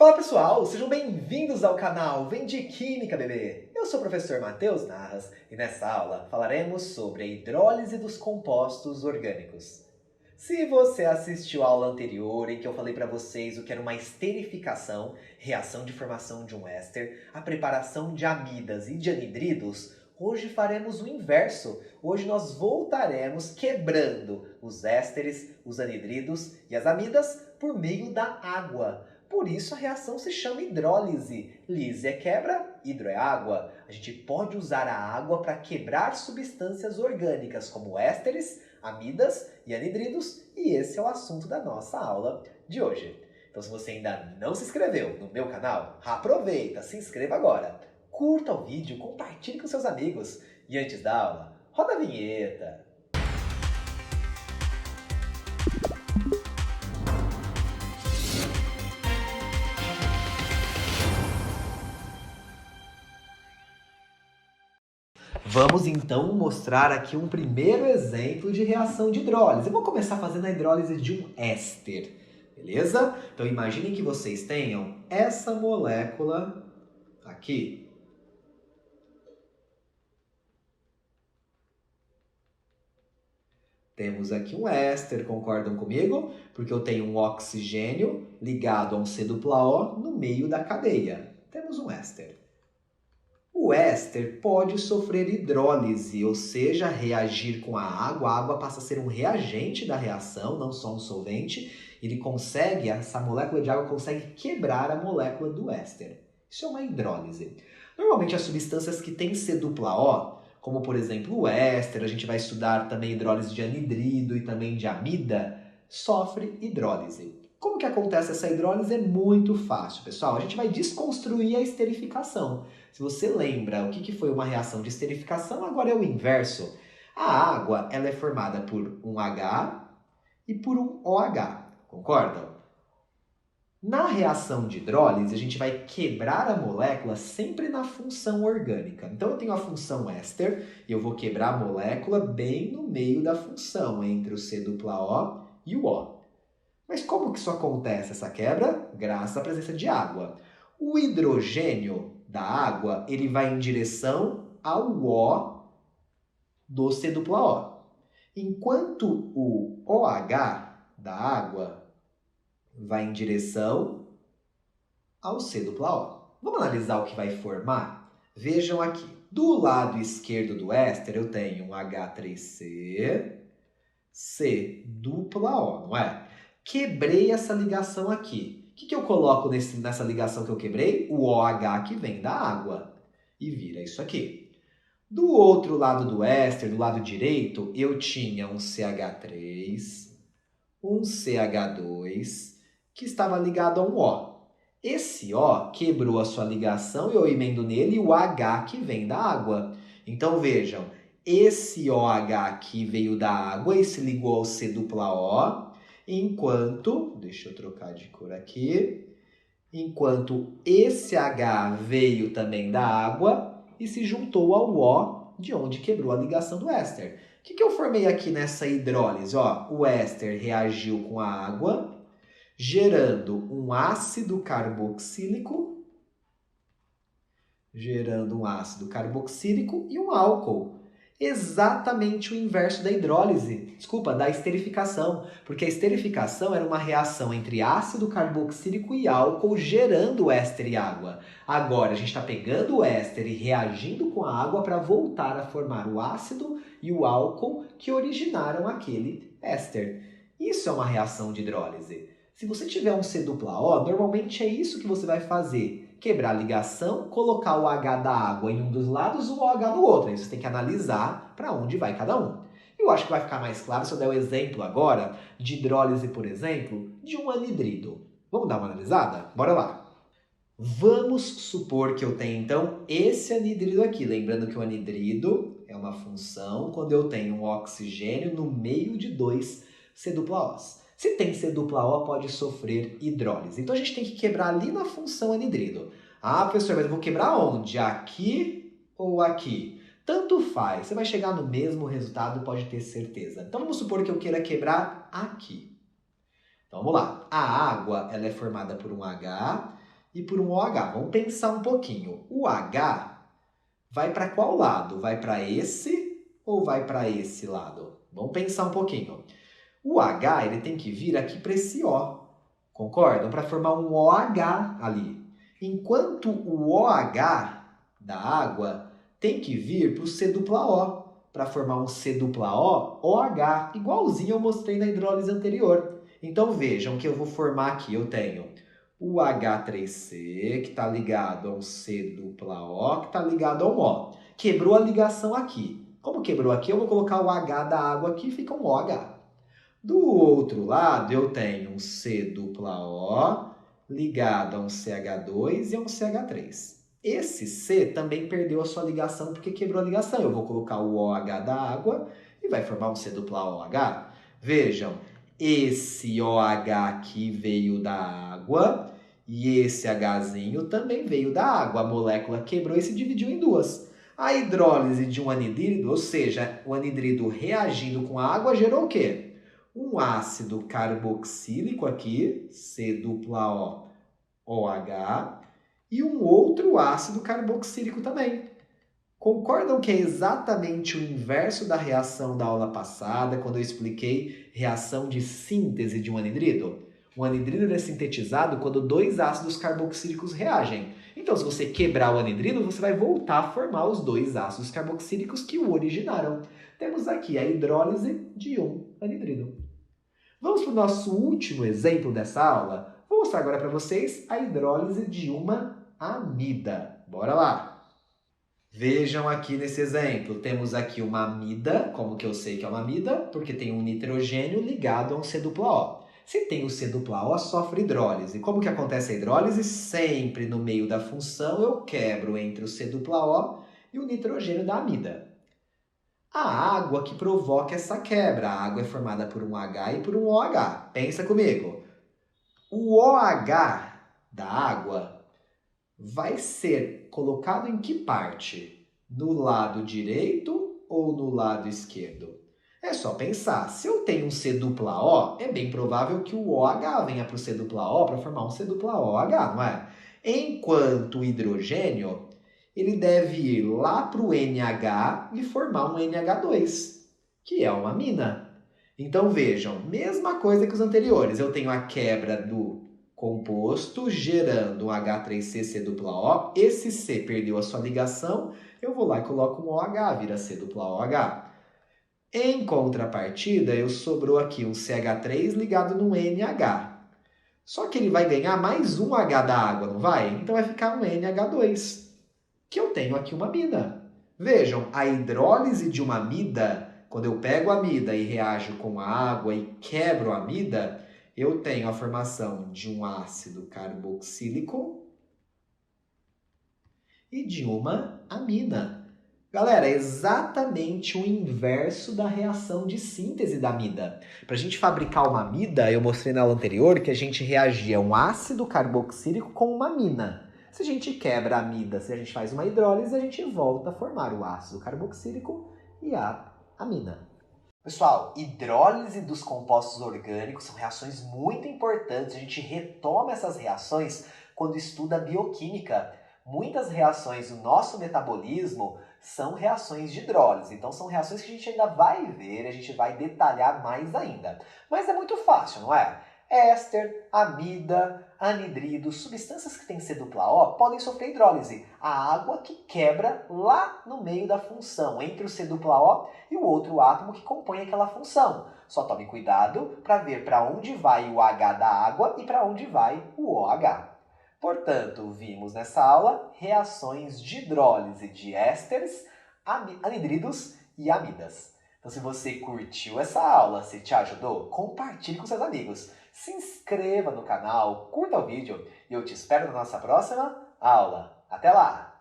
Fala pessoal, sejam bem-vindos ao canal Vem de Química Bebê! Eu sou o professor Matheus Narras e nessa aula falaremos sobre a hidrólise dos compostos orgânicos. Se você assistiu a aula anterior em que eu falei para vocês o que era uma esterificação, reação de formação de um éster, a preparação de amidas e de anidridos, hoje faremos o inverso. Hoje nós voltaremos quebrando os ésteres, os anidridos e as amidas por meio da água. Por isso a reação se chama hidrólise. Lise é quebra, hidro é água. A gente pode usar a água para quebrar substâncias orgânicas como ésteres, amidas e anidridos, e esse é o assunto da nossa aula de hoje. Então se você ainda não se inscreveu no meu canal, aproveita, se inscreva agora. Curta o vídeo, compartilhe com seus amigos. E antes da aula, roda a vinheta. Vamos então mostrar aqui um primeiro exemplo de reação de hidrólise. Eu vou começar fazendo a hidrólise de um éster, beleza? Então imaginem que vocês tenham essa molécula aqui. Temos aqui um éster, concordam comigo? Porque eu tenho um oxigênio ligado a um C+O no meio da cadeia. Temos um éster. O éster pode sofrer hidrólise, ou seja, reagir com a água passa a ser um reagente da reação, não só um solvente. Essa molécula de água consegue quebrar a molécula do éster. Isso é uma hidrólise. Normalmente as substâncias que têm C+O, como por exemplo o éster, a gente vai estudar também hidrólise de anidrido e também de amida, sofre hidrólise. Como que acontece essa hidrólise? É muito fácil, pessoal. A gente vai desconstruir a esterificação. Se você lembra o que foi uma reação de esterificação, agora é o inverso. A água ela é formada por um H e por um OH, concordam? Na reação de hidrólise, a gente vai quebrar a molécula sempre na função orgânica. Então, eu tenho a função éster e eu vou quebrar a molécula bem no meio da função, entre o C+O e o O. Mas como que isso acontece, essa quebra? Graças à presença de água. O hidrogênio da água, ele vai em direção ao O do C+O. Enquanto o OH da água vai em direção ao C+O. Vamos analisar o que vai formar? Vejam aqui. Do lado esquerdo do éster, eu tenho um H3C, C+O, não é? Quebrei essa ligação aqui. O que eu coloco nessa ligação que eu quebrei? O OH que vem da água. E vira isso aqui. Do outro lado do éster, do lado direito, eu tinha um CH3, um CH2, que estava ligado a um O. Esse O quebrou a sua ligação e eu emendo nele o H que vem da água. Então vejam, esse OH aqui veio da água e se ligou ao C+O, enquanto, deixa eu trocar de cor aqui, enquanto esse H veio também da água e se juntou ao O, de onde quebrou a ligação do éster. O que eu formei aqui nessa hidrólise? O éster reagiu com a água, gerando um ácido carboxílico e um álcool. Exatamente o inverso da hidrólise, da esterificação, porque a esterificação era uma reação entre ácido carboxílico e álcool gerando éster e água. Agora a gente está pegando o éster e reagindo com a água para voltar a formar o ácido e o álcool que originaram aquele éster. Isso é uma reação de hidrólise. Se você tiver um C+O, normalmente é isso que você vai fazer. Quebrar a ligação, colocar o H da água em um dos lados e o OH no outro. Aí você tem que analisar para onde vai cada um. Eu acho que vai ficar mais claro se eu der o exemplo agora de hidrólise, por exemplo, de um anidrido. Vamos dar uma analisada? Bora lá! Vamos supor que eu tenho, então, esse anidrido aqui. Lembrando que o anidrido é uma função quando eu tenho um oxigênio no meio de dois C+Os. Se tem C+O, pode sofrer hidrólise. Então, a gente tem que quebrar ali na função anidrido. Ah, professor, mas eu vou quebrar onde? Aqui ou aqui? Tanto faz. Você vai chegar no mesmo resultado, pode ter certeza. Então, vamos supor que eu queira quebrar aqui. Então, vamos lá. A água ela é formada por um H e por um OH. Vamos pensar um pouquinho. O H vai para qual lado? Vai para esse ou vai para esse lado? Vamos pensar um pouquinho. O H ele tem que vir aqui para esse O. Concordam? Para formar um OH ali. Enquanto o OH da água tem que vir para o C dupla O, para formar um C dupla O, OH, igualzinho eu mostrei na hidrólise anterior. Então vejam que eu vou formar aqui, eu tenho o H3C, que está ligado a um C dupla O, que está ligado a um O. Quebrou a ligação aqui. Como quebrou aqui, eu vou colocar o H da água aqui e fica um OH. Do outro lado, eu tenho um C dupla O ligado a um CH2 e a um CH3. Esse C também perdeu a sua ligação porque quebrou a ligação. Eu vou colocar o OH da água e vai formar um C dupla OH. Vejam, esse OH aqui veio da água e esse Hzinho também veio da água. A molécula quebrou e se dividiu em duas. A hidrólise de um anidrido, ou seja, o anidrido reagindo com a água, gerou o quê? Um ácido carboxílico aqui, C dupla O, OH, e um outro ácido carboxílico também. Concordam que é exatamente o inverso da reação da aula passada, quando eu expliquei reação de síntese de um anidrido? Um anidrido é sintetizado quando dois ácidos carboxílicos reagem. Então, se você quebrar o anidrido, você vai voltar a formar os dois ácidos carboxílicos que o originaram. Temos aqui a hidrólise de um anidrido. Vamos para o nosso último exemplo dessa aula? Vou mostrar agora para vocês a hidrólise de uma amida. Bora lá! Vejam aqui nesse exemplo, temos aqui uma amida, como que eu sei que é uma amida? Porque tem um nitrogênio ligado a um C dupla O. Se tem o C dupla O, sofre hidrólise. Como que acontece a hidrólise? Sempre no meio da função eu quebro entre o C dupla O e o nitrogênio da amida. A água que provoca essa quebra. A água é formada por um H e por um OH. Pensa comigo. O OH da água vai ser colocado em que parte? No lado direito ou no lado esquerdo? É só pensar. Se eu tenho um C dupla O, é bem provável que o OH venha para o C dupla O para formar um C dupla OH, não é? Enquanto o hidrogênio ele deve ir lá para o NH e formar um NH2, que é uma amina. Então vejam, mesma coisa que os anteriores. Eu tenho a quebra do composto gerando um H3CC dupla O. Esse C perdeu a sua ligação, eu vou lá e coloco um OH, vira C dupla OH. Em contrapartida, eu sobrou aqui um CH3 ligado no NH. Só que ele vai ganhar mais um H da água, não vai? Então vai ficar um NH2. Que eu tenho aqui uma amida. Vejam, a hidrólise de uma amida, quando eu pego a amida e reajo com a água e quebro a amida, eu tenho a formação de um ácido carboxílico e de uma amina. Galera, é exatamente o inverso da reação de síntese da amida. Para a gente fabricar uma amida, eu mostrei na aula anterior que a gente reagia um ácido carboxílico com uma amina. Se a gente quebra a amida, se a gente faz uma hidrólise, a gente volta a formar o ácido carboxílico e a amina. Pessoal, hidrólise dos compostos orgânicos são reações muito importantes. A gente retoma essas reações quando estuda bioquímica. Muitas reações do nosso metabolismo são reações de hidrólise. Então são reações que a gente ainda vai ver, a gente vai detalhar mais ainda. Mas é muito fácil, não é? Éster, amida, anidrido, substâncias que têm C dupla O podem sofrer hidrólise. A água que quebra lá no meio da função, entre o C dupla O e o outro átomo que compõe aquela função. Só tome cuidado para ver para onde vai o H da água e para onde vai o OH. Portanto, vimos nessa aula reações de hidrólise de ésteres, anidridos e amidas. Então, se você curtiu essa aula, se te ajudou, compartilhe com seus amigos. Se inscreva no canal, curta o vídeo e eu te espero na nossa próxima aula. Até lá!